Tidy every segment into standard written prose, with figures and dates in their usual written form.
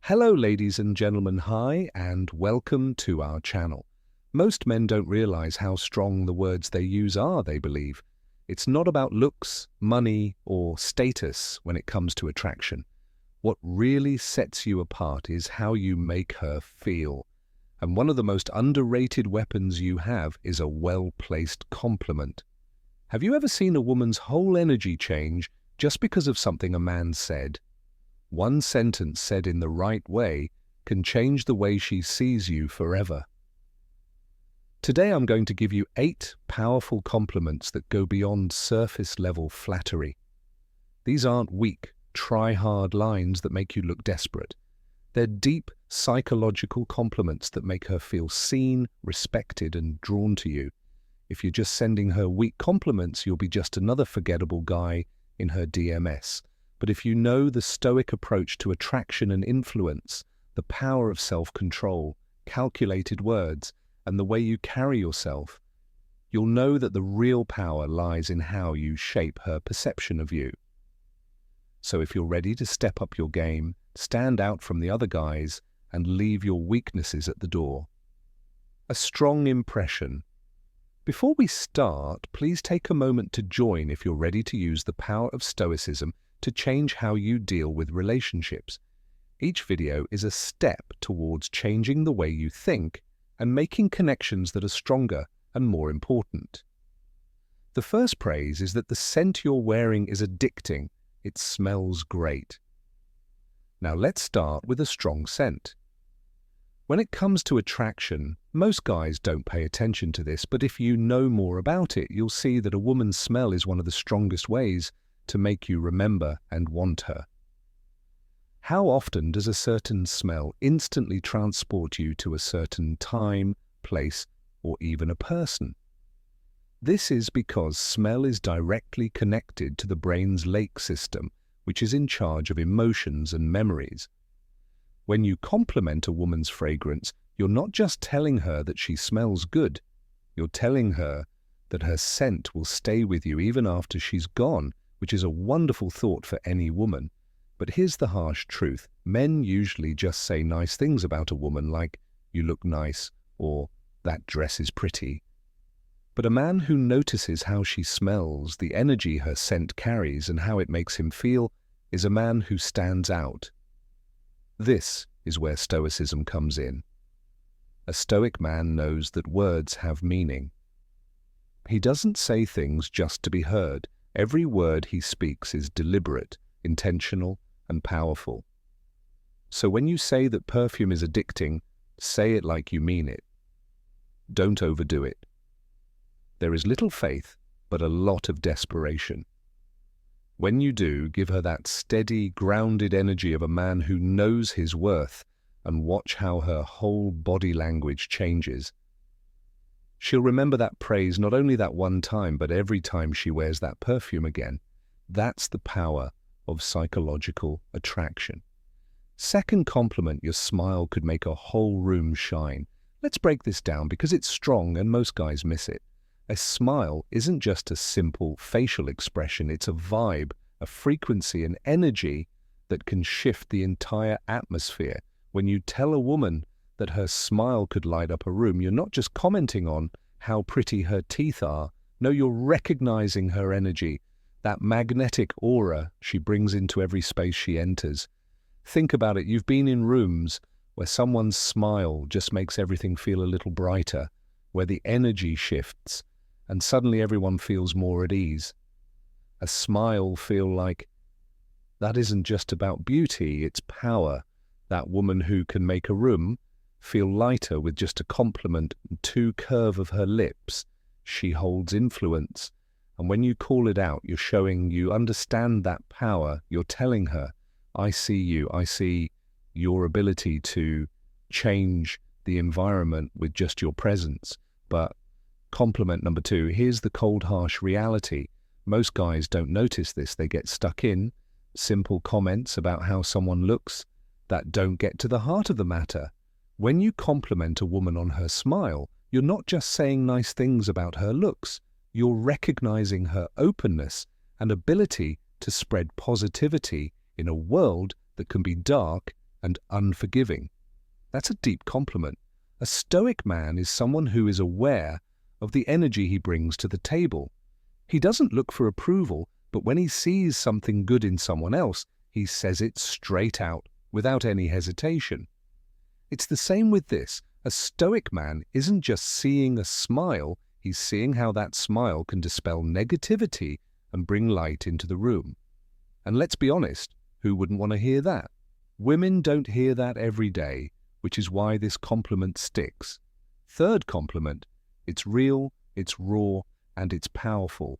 Hello ladies and gentlemen, hi and welcome to our channel. Most men don't realize how strong the words they use are, they believe. It's not about looks, money or status when it comes to attraction. What really sets you apart is how you make her feel. And one of the most underrated weapons you have is a well-placed compliment. Have you ever seen a woman's whole energy change just because of something a man said? One sentence said in the right way can change the way she sees you forever. Today I'm going to give you 8 powerful compliments that go beyond surface-level flattery. These aren't weak, try-hard lines that make you look desperate. They're deep, psychological compliments that make her feel seen, respected, and drawn to you. If you're just sending her weak compliments, you'll be just another forgettable guy in her DMS. But if you know the stoic approach to attraction and influence, the power of self-control, calculated words, and the way you carry yourself, you'll know that the real power lies in how you shape her perception of you. So if you're ready to step up your game, stand out from the other guys, and leave your weaknesses at the door. A strong impression. Before we start, please take a moment to join if you're ready to use the power of stoicism to change how you deal with relationships. Each video is a step towards changing the way you think and making connections that are stronger and more important. The first praise is that the scent you're wearing is addicting. It smells great. Now let's start with a strong scent. When it comes to attraction, most guys don't pay attention to this, but if you know more about it, you'll see that a woman's smell is one of the strongest ways to make you remember and want her. How often does a certain smell instantly transport you to a certain time, place, or even a person? This is because smell is directly connected to the brain's lake system, which is in charge of emotions and memories. When you compliment a woman's fragrance, you're not just telling her that she smells good, you're telling her that her scent will stay with you even after she's gone, which is a wonderful thought for any woman. But here's the harsh truth. Men usually just say nice things about a woman like, "You look nice," or "That dress is pretty." But a man who notices how she smells, the energy her scent carries, and how it makes him feel, is a man who stands out. This is where stoicism comes in. A stoic man knows that words have meaning. He doesn't say things just to be heard. Every word he speaks is deliberate, intentional, and powerful. So when you say that perfume is addicting, say it like you mean it. Don't overdo it. There is little faith, but a lot of desperation. When you do, give her that steady, grounded energy of a man who knows his worth, and watch how her whole body language changes. She'll remember that praise not only that one time, but every time she wears that perfume again. That's the power of psychological attraction. Second compliment, your smile could make a whole room shine. Let's break this down because it's strong and most guys miss it. A smile isn't just a simple facial expression, it's a vibe, a frequency, an energy that can shift the entire atmosphere. When you tell a woman that her smile could light up a room, you're not just commenting on how pretty her teeth are. No, you're recognizing her energy, that magnetic aura she brings into every space she enters. Think about it. You've been in rooms where someone's smile just makes everything feel a little brighter, where the energy shifts, and suddenly everyone feels more at ease. A smile feel like that isn't just about beauty, it's power. That woman who can make a room feel lighter with just a compliment and 2 curve of her lips. She holds influence. And when you call it out, you're showing you understand that power. You're telling her, I see you. I see your ability to change the environment with just your presence. But compliment number 2, here's the cold, harsh reality. Most guys don't notice this. They get stuck in simple comments about how someone looks that don't get to the heart of the matter. When you compliment a woman on her smile, you're not just saying nice things about her looks. You're recognizing her openness and ability to spread positivity in a world that can be dark and unforgiving. That's a deep compliment. A stoic man is someone who is aware of the energy he brings to the table. He doesn't look for approval, but when he sees something good in someone else, he says it straight out, without any hesitation. It's the same with this. A stoic man isn't just seeing a smile, he's seeing how that smile can dispel negativity and bring light into the room. And let's be honest, who wouldn't want to hear that? Women don't hear that every day, which is why this compliment sticks. Third compliment, it's real, it's raw, and it's powerful.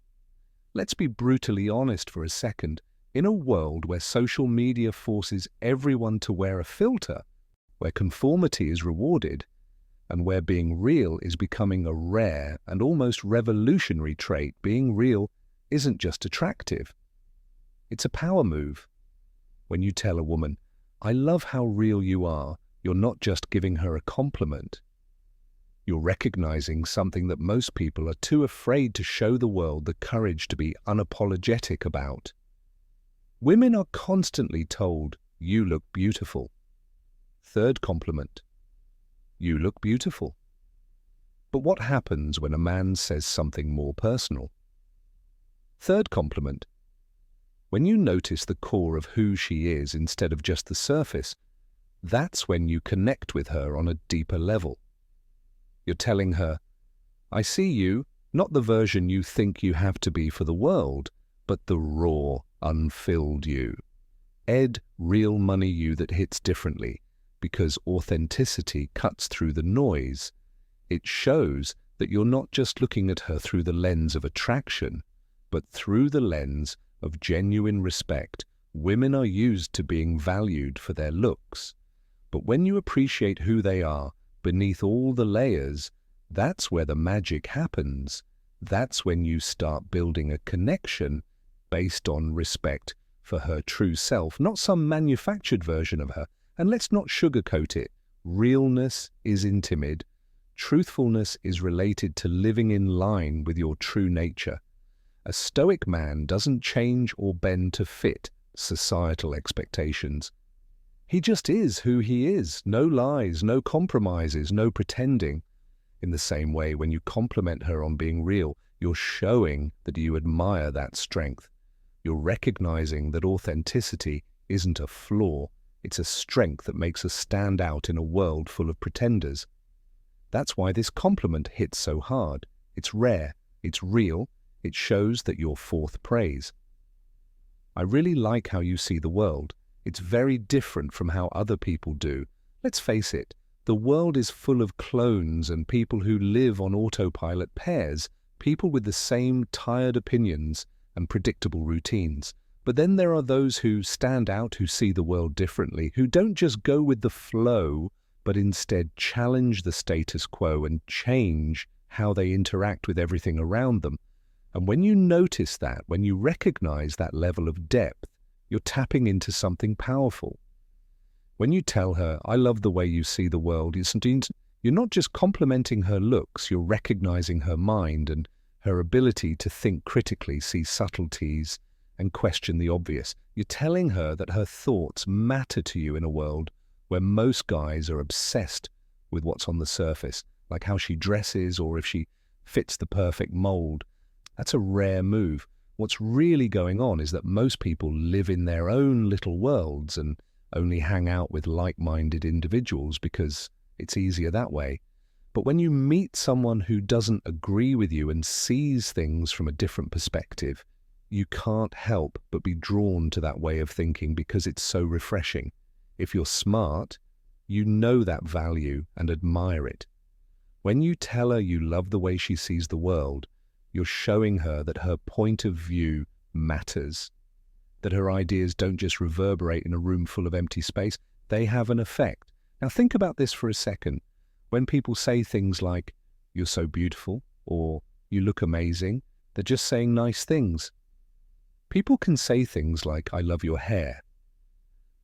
Let's be brutally honest for a second. In a world where social media forces everyone to wear a filter, where conformity is rewarded, and where being real is becoming a rare and almost revolutionary trait, being real isn't just attractive. It's a power move. When you tell a woman, "I love how real you are," you're not just giving her a compliment. You're recognizing something that most people are too afraid to show the world the courage to be unapologetic about. Women are constantly told, "You look beautiful." Third compliment, "You look beautiful." But what happens when a man says something more personal? Third compliment, when you notice the core of who she is instead of just the surface, that's when you connect with her on a deeper level. You're telling her, "I see you, not the version you think you have to be for the world, but the raw, unfilled you. Real money you that hits differently, because authenticity cuts through the noise." It shows that you're not just looking at her through the lens of attraction, but through the lens of genuine respect. Women are used to being valued for their looks. But when you appreciate who they are, beneath all the layers, that's where the magic happens. That's when you start building a connection based on respect for her true self, not some manufactured version of her. And let's not sugarcoat it. Realness isn't timid. Truthfulness is related to living in line with your true nature. A stoic man doesn't change or bend to fit societal expectations. He just is who he is. No lies, no compromises, no pretending. In the same way, when you compliment her on being real, you're showing that you admire that strength. You're recognizing that authenticity isn't a flaw. It's a strength that makes us stand out in a world full of pretenders. That's why this compliment hits so hard. It's rare, it's real, it shows that you're forth praise. "I really like how you see the world. It's very different from how other people do." Let's face it, the world is full of clones and people who live on autopilot pairs, people with the same tired opinions and predictable routines. But then there are those who stand out, who see the world differently, who don't just go with the flow, but instead challenge the status quo and change how they interact with everything around them. And when you notice that, when you recognize that level of depth, you're tapping into something powerful. When you tell her, "I love the way you see the world," you're not just complimenting her looks, you're recognizing her mind and her ability to think critically, see subtleties, and question the obvious. You're telling her that her thoughts matter to you in a world where most guys are obsessed with what's on the surface, like how she dresses or if she fits the perfect mold. That's a rare move. What's really going on is that most people live in their own little worlds and only hang out with like-minded individuals because it's easier that way. But when you meet someone who doesn't agree with you and sees things from a different perspective, you can't help but be drawn to that way of thinking because it's so refreshing. If you're smart, you know that value and admire it. When you tell her you love the way she sees the world, you're showing her that her point of view matters, that her ideas don't just reverberate in a room full of empty space, they have an effect. Now think about this for a second. When people say things like, "You're so beautiful," or "You look amazing," they're just saying nice things. People can say things like, "I love your hair."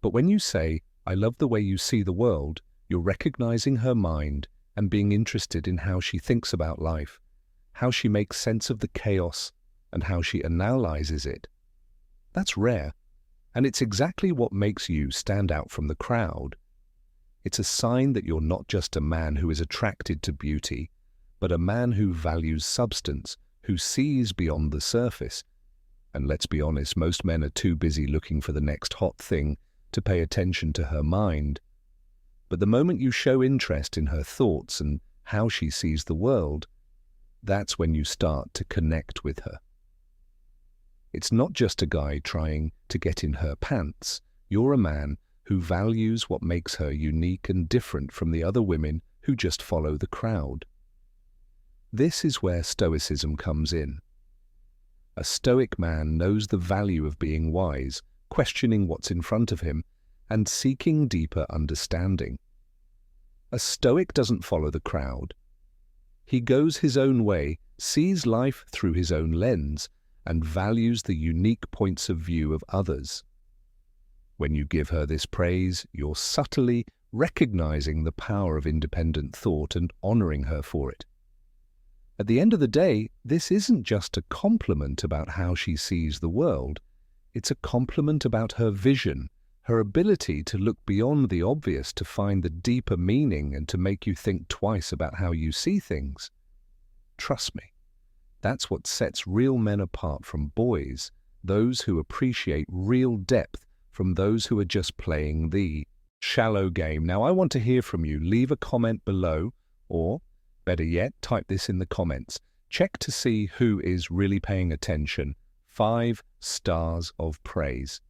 But when you say, "I love the way you see the world," you're recognizing her mind and being interested in how she thinks about life, how she makes sense of the chaos, and how she analyzes it. That's rare. And it's exactly what makes you stand out from the crowd. It's a sign that you're not just a man who is attracted to beauty, but a man who values substance, who sees beyond the surface. And let's be honest, most men are too busy looking for the next hot thing to pay attention to her mind. But the moment you show interest in her thoughts and how she sees the world, that's when you start to connect with her. It's not just a guy trying to get in her pants. You're a man who values what makes her unique and different from the other women who just follow the crowd. This is where stoicism comes in. A stoic man knows the value of being wise, questioning what's in front of him, and seeking deeper understanding. A stoic doesn't follow the crowd. He goes his own way, sees life through his own lens, and values the unique points of view of others. When you give her this praise, you're subtly recognizing the power of independent thought and honoring her for it. At the end of the day, this isn't just a compliment about how she sees the world. It's a compliment about her vision, her ability to look beyond the obvious to find the deeper meaning and to make you think twice about how you see things. Trust me, that's what sets real men apart from boys, those who appreciate real depth from those who are just playing the shallow game. Now, I want to hear from you. Leave a comment below, or better yet, type this in the comments. Check to see who is really paying attention. 5 stars of praise.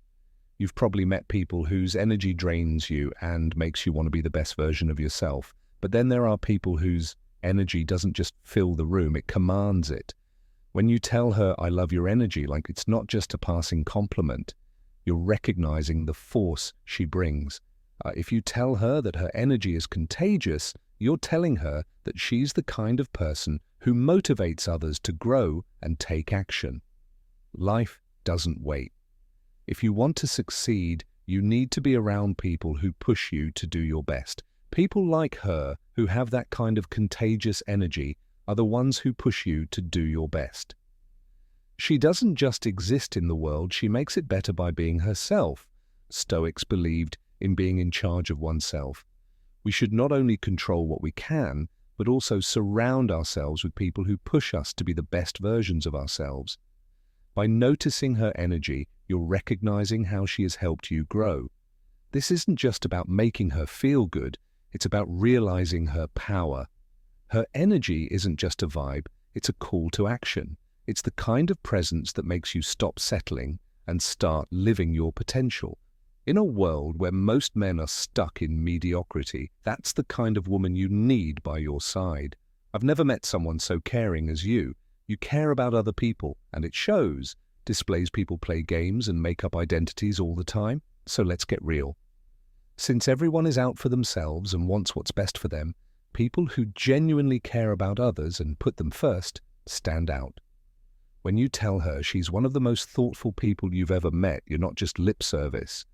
You've probably met people whose energy drains you and makes you want to be the best version of yourself. But then there are people whose energy doesn't just fill the room, it commands it. When you tell her, I love your energy, like it's not just a passing compliment, you're recognizing the force she brings. If you tell her that her energy is contagious, you're telling her that she's the kind of person who motivates others to grow and take action. Life doesn't wait. If you want to succeed, you need to be around people who push you to do your best. People like her, who have that kind of contagious energy, are the ones who push you to do your best. She doesn't just exist in the world, she makes it better by being herself. Stoics believed in being in charge of oneself. We should not only control what we can, but also surround ourselves with people who push us to be the best versions of ourselves. By noticing her energy, you're recognizing how she has helped you grow. This isn't just about making her feel good, it's about realizing her power. Her energy isn't just a vibe, it's a call to action. It's the kind of presence that makes you stop settling and start living your potential. In a world where most men are stuck in mediocrity, that's the kind of woman you need by your side. I've never met someone so caring as you. You care about other people, and it shows. Displays people play games and make up identities all the time, so let's get real. Since everyone is out for themselves and wants what's best for them, people who genuinely care about others and put them first stand out. When you tell her she's one of the most thoughtful people you've ever met, you're not just lip service.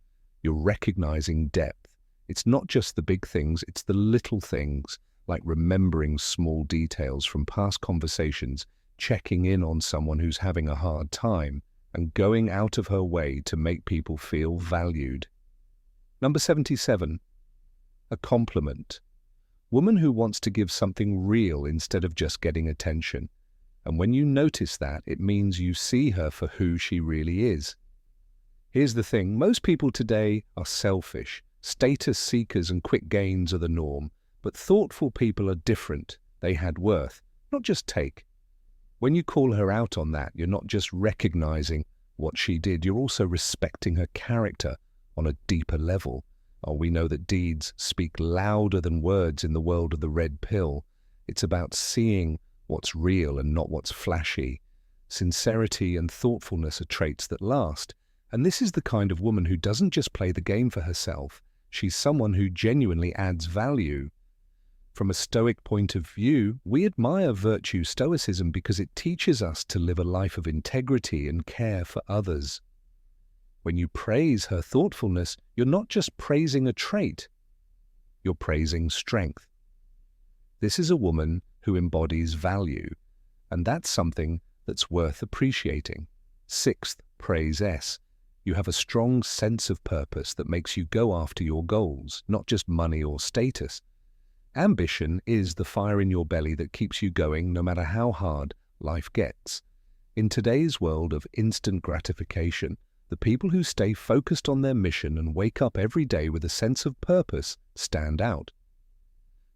You're recognizing depth. It's not just the big things, it's the little things, like remembering small details from past conversations, checking in on someone who's having a hard time, and going out of her way to make people feel valued. Number 77. A compliment. Woman who wants to give something real instead of just getting attention. And when you notice that, it means you see her for who she really is. Here's the thing, most people today are selfish. Status seekers and quick gains are the norm. But thoughtful people are different. They had worth, not just take. When you call her out on that, you're not just recognizing what she did, you're also respecting her character on a deeper level. We know that deeds speak louder than words in the world of the red pill. It's about seeing what's real and not what's flashy. Sincerity and thoughtfulness are traits that last. And this is the kind of woman who doesn't just play the game for herself. She's someone who genuinely adds value. From a Stoic point of view, we admire virtue stoicism because it teaches us to live a life of integrity and care for others. When you praise her thoughtfulness, you're not just praising a trait, you're praising strength. This is a woman who embodies value, and that's something that's worth appreciating. 6th, praise S. You have a strong sense of purpose that makes you go after your goals, not just money or status. Ambition is the fire in your belly that keeps you going no matter how hard life gets. In today's world of instant gratification, the people who stay focused on their mission and wake up every day with a sense of purpose stand out.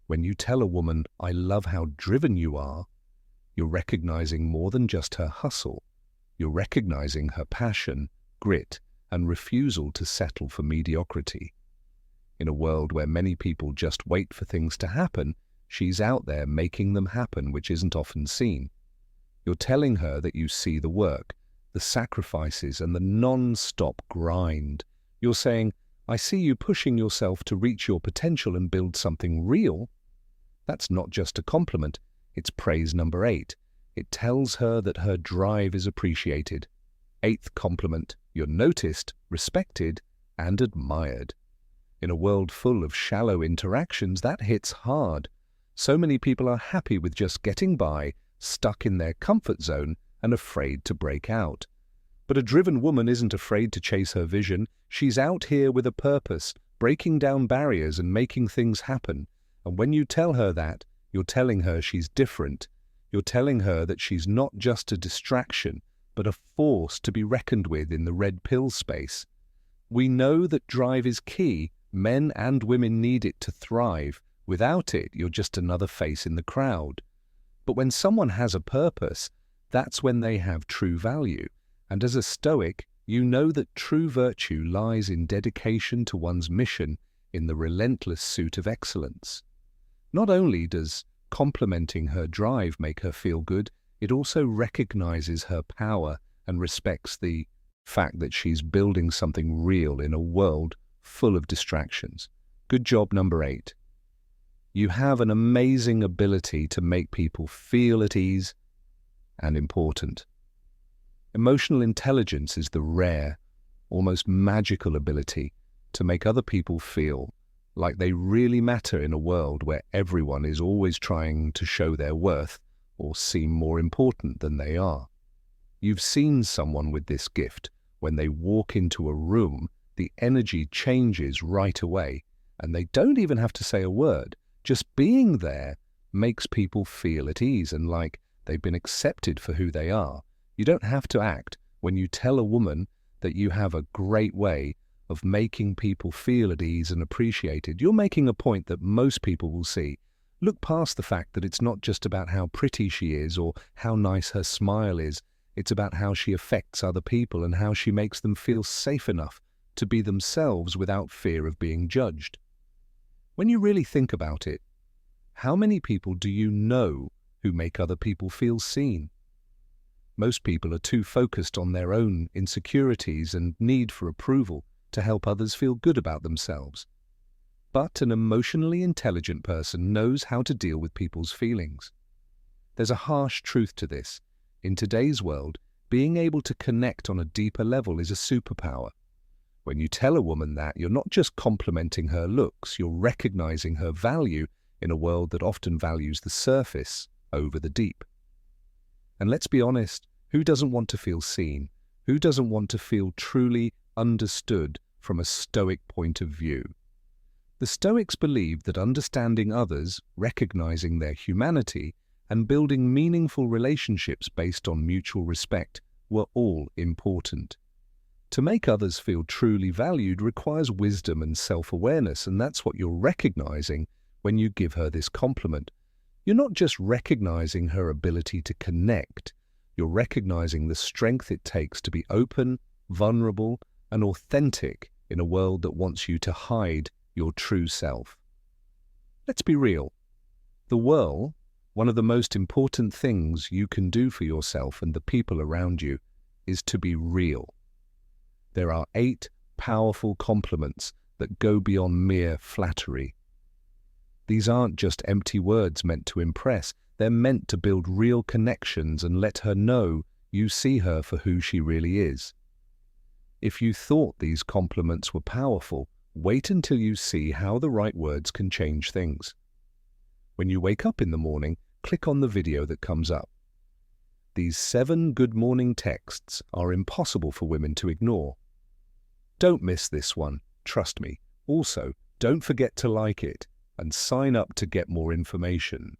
When you tell a woman, "I love how driven you are," you're recognizing more than just her hustle. You're recognizing her passion, grit, and refusal to settle for mediocrity. In a world where many people just wait for things to happen, she's out there making them happen, which isn't often seen. You're telling her that you see the work, the sacrifices, and the non-stop grind. You're saying, "I see you pushing yourself to reach your potential and build something real." That's not just a compliment, it's praise number 8. It tells her that her drive is appreciated. 8th compliment, you're noticed, respected, and admired. In a world full of shallow interactions, that hits hard. So many people are happy with just getting by, stuck in their comfort zone, and afraid to break out. But a driven woman isn't afraid to chase her vision. She's out here with a purpose, breaking down barriers and making things happen. And when you tell her that, you're telling her she's different. You're telling her that she's not just a distraction, but a force to be reckoned with in the red pill space. We know that drive is key. Men and women need it to thrive. Without it, you're just another face in the crowd. But when someone has a purpose, that's when they have true value. And as a Stoic, you know that true virtue lies in dedication to one's mission, in the relentless pursuit of excellence. Not only does complimenting her drive make her feel good, it also recognizes her power and respects the fact that she's building something real in a world full of distractions. Good job, number 8. You have an amazing ability to make people feel at ease and important. Emotional intelligence is the rare, almost magical ability to make other people feel like they really matter in a world where everyone is always trying to show their worth or seem more important than they are. You've seen someone with this gift. When they walk into a room, the energy changes right away, and they don't even have to say a word. Just being there makes people feel at ease and like they've been accepted for who they are. You don't have to act. When you tell a woman that you have a great way of making people feel at ease and appreciated, you're making a point that most people will see. Look past the fact that it's not just about how pretty she is or how nice her smile is. It's about how she affects other people and how she makes them feel safe enough to be themselves without fear of being judged. When you really think about it, how many people do you know who make other people feel seen? Most people are too focused on their own insecurities and need for approval to help others feel good about themselves. But an emotionally intelligent person knows how to deal with people's feelings. There's a harsh truth to this. In today's world, being able to connect on a deeper level is a superpower. When you tell a woman that, you're not just complimenting her looks, you're recognizing her value in a world that often values the surface over the deep. And let's be honest, who doesn't want to feel seen? Who doesn't want to feel truly understood from a Stoic point of view? The Stoics believed that understanding others, recognizing their humanity, and building meaningful relationships based on mutual respect were all important. To make others feel truly valued requires wisdom and self-awareness, and that's what you're recognizing when you give her this compliment. You're not just recognizing her ability to connect, you're recognizing the strength it takes to be open, vulnerable, and authentic in a world that wants you to hide your true self. Let's be real. The world, one of the most important things you can do for yourself and the people around you, is to be real. There are 8 powerful compliments that go beyond mere flattery. These aren't just empty words meant to impress. They're meant to build real connections and let her know you see her for who she really is. If you thought these compliments were powerful, wait until you see how the right words can change things. When you wake up in the morning, click on the video that comes up. These 7 good morning texts are impossible for women to ignore. Don't miss this one, trust me. Also, don't forget to like it and sign up to get more information.